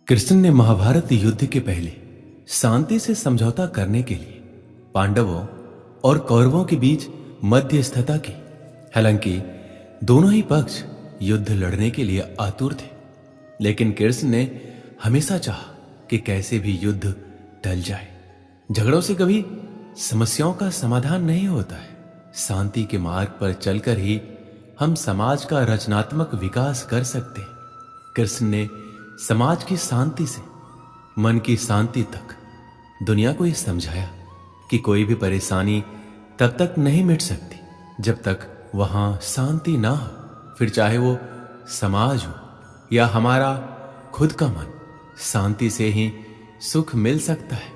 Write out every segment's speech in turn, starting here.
कृष्ण ने महाभारत युद्ध के पहले शांति से समझौता करने के लिए पांडवों और कौरवों के बीच मध्यस्थता की। हालांकि दोनों ही पक्ष युद्ध लड़ने के लिए आतुर थे, लेकिन कृष्ण ने हमेशा चाहा कि कैसे भी युद्ध टल जाए। झगड़ों से कभी समस्याओं का समाधान नहीं होता है। शांति के मार्ग पर चलकर ही हम समाज का रचनात्मक विकास कर सकते हैं। कृष्ण ने समाज की शांति से मन की शांति तक दुनिया को यह समझाया कि कोई भी परेशानी तब तक नहीं मिट सकती जब तक वहां शांति ना हो। फिर चाहे वो समाज हो या हमारा खुद का मन, शांति से ही सुख मिल सकता है,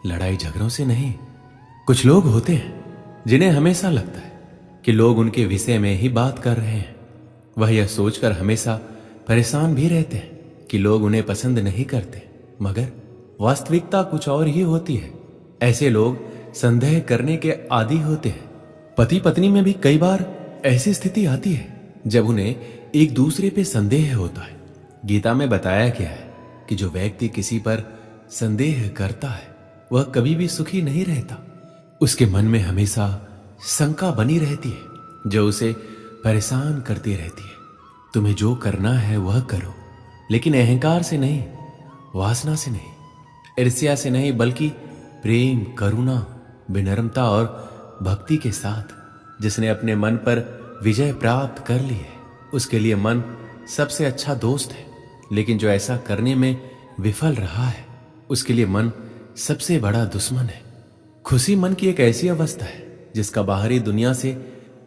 लड़ाई झगड़ों से नहीं। कुछ लोग होते हैं जिन्हें हमेशा लगता है कि लोग उनके विषय में ही बात कर रहे हैं। वह यह सोचकर हमेशा परेशान भी रहते हैं कि लोग उन्हें पसंद नहीं करते, मगर वास्तविकता कुछ और ही होती है। ऐसे लोग संदेह करने के आदी होते हैं। पति पत्नी में भी कई बार ऐसी स्थिति आती है जब उन्हें एक दूसरे पे संदेह होता है। गीता में बताया गया है कि जो व्यक्ति किसी पर संदेह करता है वह कभी भी सुखी नहीं रहता। उसके मन में हमेशा शंका बनी रहती है जो उसे परेशान करती रहती है। तुम्हें जो करना है वह करो, लेकिन अहंकार से नहीं, वासना से नहीं, ईर्ष्या से नहीं, बल्कि प्रेम, करुणा, विनम्रता और भक्ति के साथ। जिसने अपने मन पर विजय प्राप्त कर ली है उसके लिए मन सबसे अच्छा दोस्त है, लेकिन जो ऐसा करने में विफल रहा है उसके लिए मन सबसे बड़ा दुश्मन है। खुशी मन की एक ऐसी अवस्था है जिसका बाहरी दुनिया से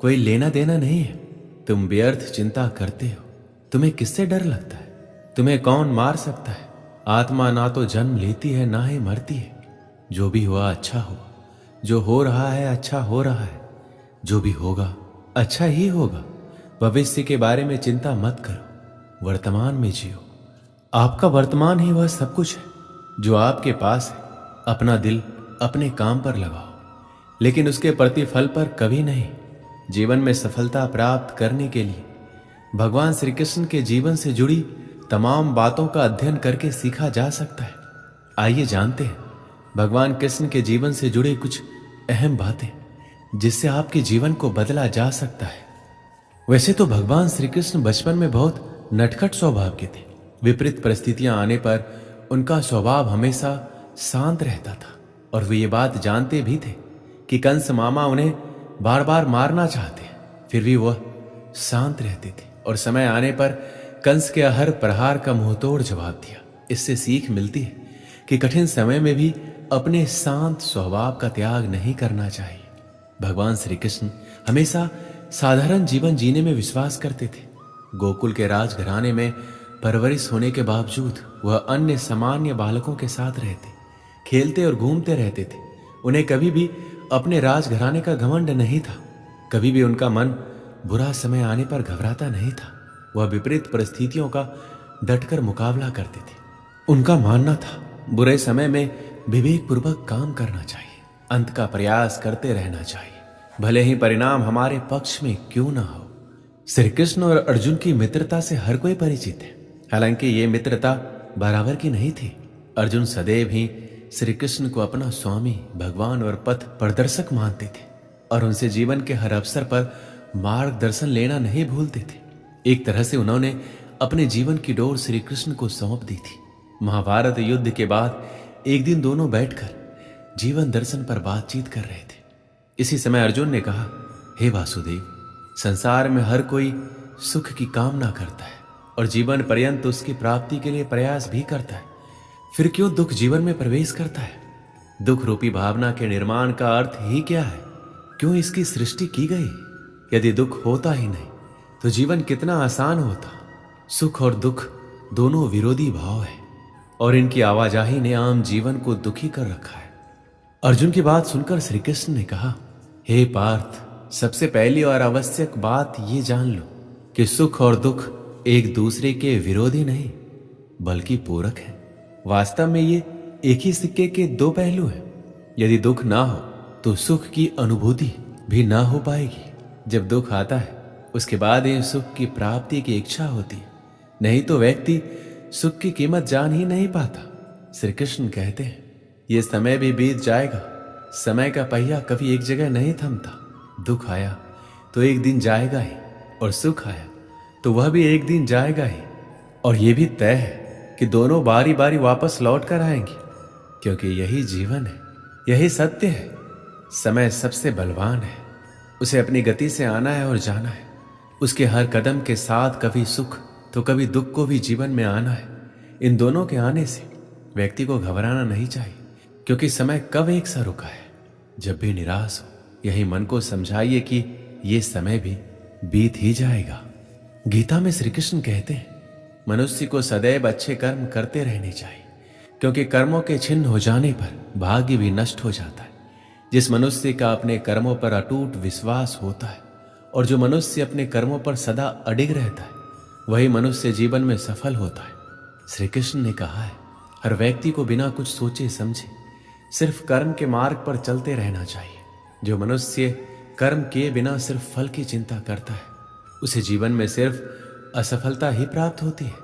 कोई लेना देना नहीं है। तुम व्यर्थ चिंता करते हो। तुम्हें किससे डर लगता है? तुम्हें कौन मार सकता है? आत्मा ना तो जन्म लेती है ना ही मरती है। जो भी हुआ अच्छा हुआ, जो हो रहा है अच्छा हो रहा है, जो भी होगा अच्छा ही होगा। भविष्य के बारे में चिंता मत करो, वर्तमान में जियो। आपका वर्तमान ही वह सब कुछ है जो आपके पास है। अपना दिल अपने काम पर लगाओ, लेकिन उसके प्रतिफल पर कभी नहीं। जीवन में सफलता प्राप्त करने के लिए भगवान श्री कृष्ण के जीवन से जुड़ी तमाम बातों का अध्ययन करके सीखा जा सकता है। आइए जानते हैं भगवान कृष्ण के जीवन से जुड़े कुछ अहम बातें जिससे आपके जीवन को बदला जा सकता है। वैसे तो भगवान श्री कृष्ण बचपन में बहुत नटखट स्वभाव के थे। विपरीत परिस्थितियां आने पर उनका स्वभाव हमेशा शांत रहता था और वे ये बात जानते भी थे कि कंस मामा उन्हें बार बार मारना चाहते हैं, फिर भी वह शांत रहते थे और समय आने पर कंस के हर प्रहार का मुंहतोड़ जवाब दिया। इससे सीख मिलती है कि कठिन समय में भी अपने शांत स्वभाव का त्याग नहीं करना चाहिए। भगवान श्री कृष्ण हमेशा साधारण जीवन जीने में विश्वास करते थे। गोकुल के राजघराने में परवरिश होने के बावजूद वह अन्य सामान्य बालकों के साथ रहते, खेलते और घूमते रहते थे। उन्हें कभी भी अपने राजघराने का घमंड नहीं था। कभी भी उनका मन बुरा समय आने पर घबराता नहीं था। वह विपरीत परिस्थितियों का डटकर मुकाबला करते थे। उनका मानना था बुरे समय में विवेकपूर्वक काम करना चाहिए, अंत का प्रयास करते रहना चाहिए, भले ही परिणाम हमारे पक्ष में क्यों ना हो। श्री कृष्ण और अर्जुन की मित्रता से हर कोई परिचित है। हालांकि ये मित्रता बराबर की नहीं थी। अर्जुन सदैव ही श्री कृष्ण को अपना स्वामी, भगवान और पथ प्रदर्शक मानते थे और उनसे जीवन के हर अवसर पर मार्गदर्शन लेना नहीं भूलते थे। एक तरह से उन्होंने अपने जीवन की डोर श्री कृष्ण को सौंप दी थी। महाभारत युद्ध के बाद एक दिन दोनों बैठकर जीवन दर्शन पर बातचीत कर रहे थे। इसी समय अर्जुन ने कहा, हे वासुदेव, संसार में हर कोई सुख की कामना करता है और जीवन पर्यंत उसकी प्राप्ति के लिए प्रयास भी करता है। फिर क्यों दुख जीवन में प्रवेश करता है? दुख रूपी भावना के निर्माण का अर्थ ही क्या है? क्यों इसकी सृष्टि की गई? यदि दुख होता ही नहीं तो जीवन कितना आसान होता। सुख और दुख दोनों विरोधी भाव है और इनकी आवाजाही ने आम जीवन को दुखी कर रखा है। अर्जुन की बात सुनकर श्री कृष्ण ने कहा, हे पार्थ, सबसे पहली और आवश्यक बात ये जान लो कि सुख और दुख एक दूसरे के विरोधी नहीं बल्कि पूरक है। वास्तव में ये एक ही सिक्के के दो पहलू हैं। यदि दुख ना हो तो सुख की अनुभूति भी ना हो पाएगी। जब दुख आता है उसके बाद ही सुख की प्राप्ति की इच्छा होती है। नहीं तो व्यक्ति सुख की कीमत जान ही नहीं पाता। श्री कृष्ण कहते हैं, ये समय भी बीत जाएगा। समय का पहिया कभी एक जगह नहीं थमता। दुख आया तो एक दिन जाएगा ही, और सुख आया तो वह भी एक दिन जाएगा ही। और यह भी तय है कि दोनों बारी बारी वापस लौट कर आएंगे, क्योंकि यही जीवन है, यही सत्य है। समय सबसे बलवान है, उसे अपनी गति से आना है और जाना है। उसके हर कदम के साथ कभी सुख तो कभी दुख को भी जीवन में आना है। इन दोनों के आने से व्यक्ति को घबराना नहीं चाहिए, क्योंकि समय कब एक सा रुका है। जब भी निराश हो, यही मन को समझाइए कि ये समय भी बीत ही जाएगा। गीता में श्री कृष्ण कहते हैं, मनुष्य को सदैव अच्छे कर्म करते रहने चाहिए, क्योंकि कर्मों के छिन्न हो जाने पर भाग्य भी नष्ट हो जाता है। जिस मनुष्य का अपने कर्मों पर अटूट विश्वास होता है और जो मनुष्य अपने कर्मों पर सदा अडिग रहता है, वही मनुष्य जीवन में सफल होता है। श्री कृष्ण ने कहा है, हर व्यक्ति को बिना कुछ सोचे समझे सिर्फ कर्म के मार्ग पर चलते रहना चाहिए। जो मनुष्य कर्म किए बिना सिर्फ फल की चिंता करता है, उसे जीवन में सिर्फ असफलता ही प्राप्त होती है।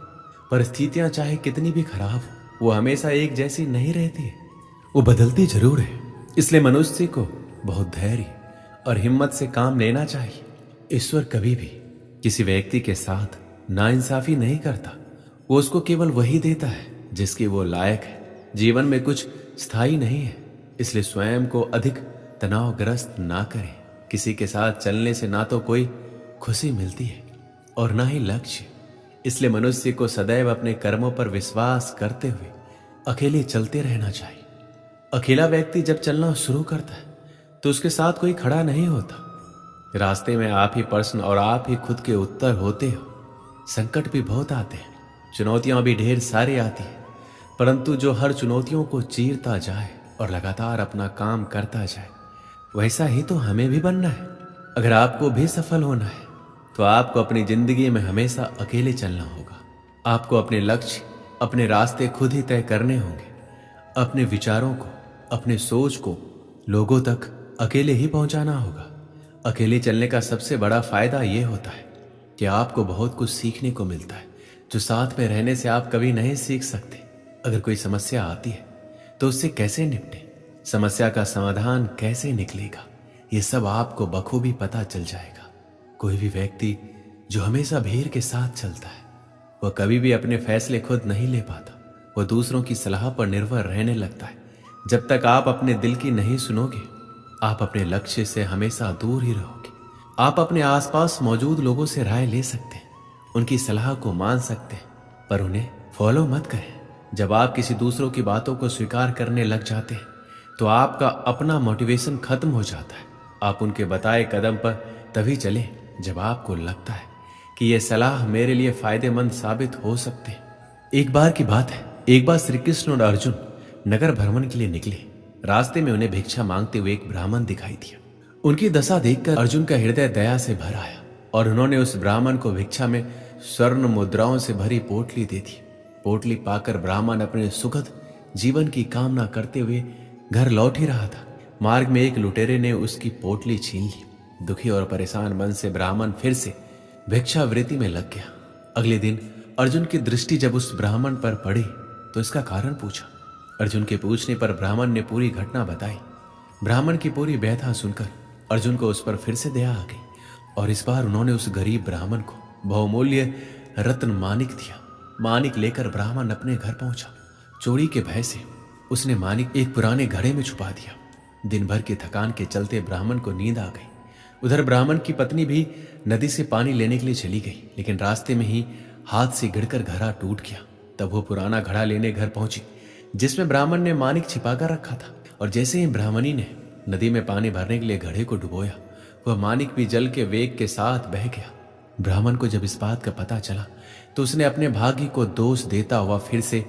परिस्थितियां चाहे कितनी भी खराब हो, वो हमेशा एक जैसी नहीं रहती है, वो बदलती जरूर है। इसलिए मनुष्य को बहुत धैर्य और हिम्मत से काम लेना चाहिए। ईश्वर कभी भी किसी व्यक्ति के साथ नाइंसाफी नहीं करता। वो उसको केवल वही देता है जिसकी वो लायक है। जीवन में कुछ स्थायी नहीं है, इसलिए स्वयं को अधिक तनावग्रस्त ना करें। किसी के साथ चलने से ना तो कोई खुशी मिलती है और ना ही लक्ष्य। इसलिए मनुष्य को सदैव अपने कर्मों पर विश्वास करते हुए अकेले चलते रहना चाहिए। अकेला व्यक्ति जब चलना शुरू करता है तो उसके साथ कोई खड़ा नहीं होता। रास्ते में आप ही प्रश्न और आप ही खुद के उत्तर होते हो। संकट भी बहुत आते हैं, चुनौतियां भी ढेर सारी आती है, परंतु जो हर चुनौतियों को चीरता जाए और लगातार अपना काम करता जाए, वैसा ही तो हमें भी बनना है। अगर आपको भी सफल होना है तो आपको अपनी जिंदगी में हमेशा अकेले चलना होगा। आपको अपने लक्ष्य, अपने रास्ते खुद ही तय करने होंगे। अपने विचारों को, अपने सोच को लोगों तक अकेले ही पहुंचाना होगा। अकेले चलने का सबसे बड़ा फायदा यह होता है कि आपको बहुत कुछ सीखने को मिलता है, जो साथ में रहने से आप कभी नहीं सीख सकते। अगर कोई समस्या आती है तो उससे कैसे निपटे, समस्या का समाधान कैसे निकलेगा, ये सब आपको बखूबी पता चल जाएगा। कोई भी व्यक्ति जो हमेशा भीड़ के साथ चलता है, वह कभी भी अपने फैसले खुद नहीं ले पाता। वह दूसरों की सलाह पर निर्भर रहने लगता है। जब तक आप अपने दिल की नहीं सुनोगे, आप अपने लक्ष्य से हमेशा दूर ही रहोगे। आप अपने आसपास मौजूद लोगों से राय ले सकते हैं, उनकी सलाह को मान सकते हैं, पर उन्हें फॉलो मत करें। जब आप किसी दूसरों की बातों को स्वीकार करने लग जाते हैं तो आपका अपना मोटिवेशन खत्म हो जाता है। आप उनके बताए कदम पर तभी चलें जब आपको लगता है कि यह सलाह मेरे लिए फायदेमंद साबित हो सकते हैं। एक बार की बात है, एक बार श्री कृष्ण और अर्जुन नगर भ्रमण के लिए निकले। रास्ते में उन्हें भिक्षा मांगते हुए एक ब्राह्मण दिखाई दिया। उनकी दशा देखकर अर्जुन का हृदय दया से भर आया और उन्होंने उस ब्राह्मण को भिक्षा में स्वर्ण मुद्राओं से भरी पोटली दे दी। पोटली पाकर ब्राह्मण अपने सुखद जीवन की कामना करते हुए घर लौट ही रहा था। मार्ग में एक लुटेरे ने उसकी पोटली छीन ली। दुखी और परेशान मन से ब्राह्मण फिर से भिक्षावृत्ति में लग गया। अगले दिन अर्जुन की दृष्टि जब उस ब्राह्मण पर पड़ी तो इसका कारण पूछा। अर्जुन के पूछने पर ब्राह्मण ने पूरी घटना बताई। ब्राह्मण की पूरी व्यथा सुनकर अर्जुन को उस पर फिर से दया आ गई और इस बार उन्होंने उस गरीब ब्राह्मण को बहुमूल्य रत्न मानिक दिया। मानिक लेकर ब्राह्मण अपने घर पहुंचा। चोरी के भय से उसने मानिक एक पुराने घड़े में छुपा दिया। दिन भर की थकान के चलते ब्राह्मण को नींद आ गई। उधर ब्राह्मण की पत्नी भी नदी से पानी लेने के लिए चली गई, लेकिन रास्ते में ही हाथ से गिरकर घड़ा टूट गया। तब वो पुराना घड़ा लेने घर पहुंची जिसमें ब्राह्मण ने मानिक छिपाकर रखा था, और जैसे ही ब्राह्मणी ने नदी में पानी भरने के लिए घड़े को डुबोया, वह मानिक भी जल के वेग के साथ बह गया। ब्राह्मण को जब इस बात का पता चला तो उसने अपने भाग्य को दोष देता हुआ फिर से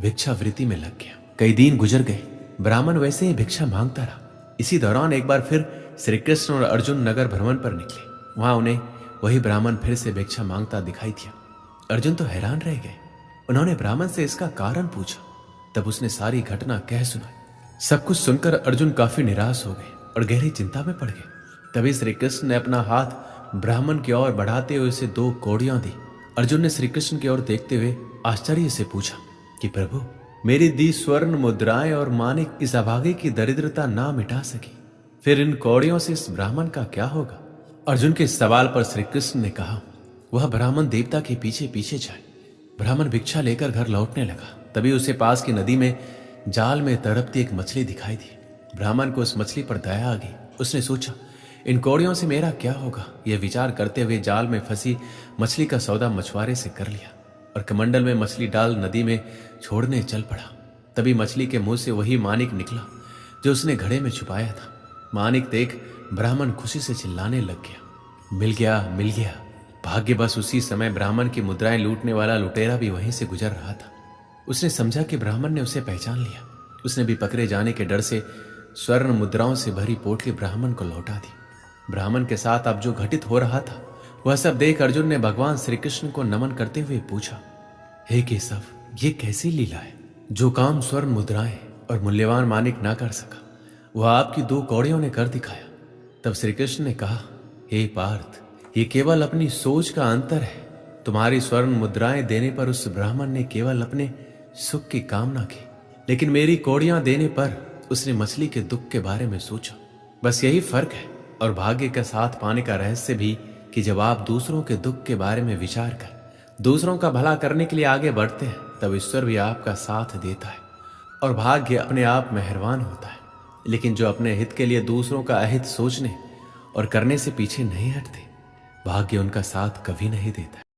भिक्षावृत्ति में लग गया। कई दिन गुजर गए, ब्राह्मण वैसे ही भिक्षा मांगता रहा। इसी दौरान एक बार फिर श्री कृष्ण और अर्जुन नगर भ्रमण पर निकले। वहां उन्हें वही ब्राह्मण फिर से भिक्षा मांगता दिखाई दिया। अर्जुन तो हैरान रह गए। उन्होंने ब्राह्मण से इसका कारण पूछा। तब उसने सारी घटना कह सुनाई। सब कुछ सुनकर अर्जुन काफी निराश हो गए और गहरी चिंता में पड़ गए। तभी श्री कृष्ण ने अपना हाथ ब्राह्मण की ओर बढ़ाते हुए उसे 2 कौड़ियां दी। अर्जुन ने श्री कृष्ण की ओर देखते हुए आश्चर्य से पूछा कि प्रभु, मेरी दी स्वर्ण मुद्राएं और मानिक इस अभागे की दरिद्रता ना मिटा सकी, फिर इन कौड़ियों से इस ब्राह्मण का क्या होगा? अर्जुन के सवाल पर श्री कृष्ण ने कहा, वह ब्राह्मण देवता के पीछे पीछे जाए। ब्राह्मण भिक्षा लेकर घर लौटने लगा। तभी उसे पास की नदी में जाल में तड़पती एक मछली दिखाई दी। ब्राह्मण को उस मछली पर दया आ गई। उसने सोचा, इन कौड़ियों से मेरा क्या होगा? यह विचार करते हुए जाल में फंसी मछली का सौदा मछुआरे से कर लिया और कमंडल में मछली डाल नदी में छोड़ने चल पड़ा। तभी मछली के मुंह से वही मानिक निकला जो उसने घड़े में छुपाया था। मानिक देख ब्राह्मण खुशी से चिल्लाने लग गया, मिल गया, मिल गया। भाग्य बस उसी समय ब्राह्मण की मुद्राएं लूटने वाला लुटेरा भी वहीं से गुजर रहा था। उसने समझा कि ब्राह्मण ने उसे पहचान लिया। उसने भी पकड़े जाने के डर से स्वर्ण मुद्राओं से भरी पोटली ब्राह्मण को लौटा दी। ब्राह्मण के साथ अब जो घटित हो रहा था वह सब देख अर्जुन ने भगवान श्री कृष्ण को नमन करते हुए पूछा, हे केशव, ये कैसी लीला है? जो काम स्वर्ण मुद्राएं और मूल्यवान मानिक ना कर सका वह आपकी 2 कौड़ियों ने कर दिखाया। तब श्री कृष्ण ने कहा, हे पार्थ, ये केवल अपनी सोच का अंतर है। तुम्हारी स्वर्ण मुद्राएं देने पर उस ब्राह्मण ने केवल अपने सुख की कामना की, लेकिन मेरी कौड़ियां देने पर उसने मछली के दुख के बारे में सोचा। बस यही फर्क है। और भाग्य का साथ पाने का रहस्य भी कि जब आप दूसरों के दुख के बारे में विचार कर दूसरों का भला करने के लिए आगे बढ़ते हैं, तब ईश्वर भी आपका साथ देता है और भाग्य अपने आप मेहरबान होता है। लेकिन जो अपने हित के लिए दूसरों का अहित सोचने और करने से पीछे नहीं हटते, भाग्य उनका साथ कभी नहीं देता।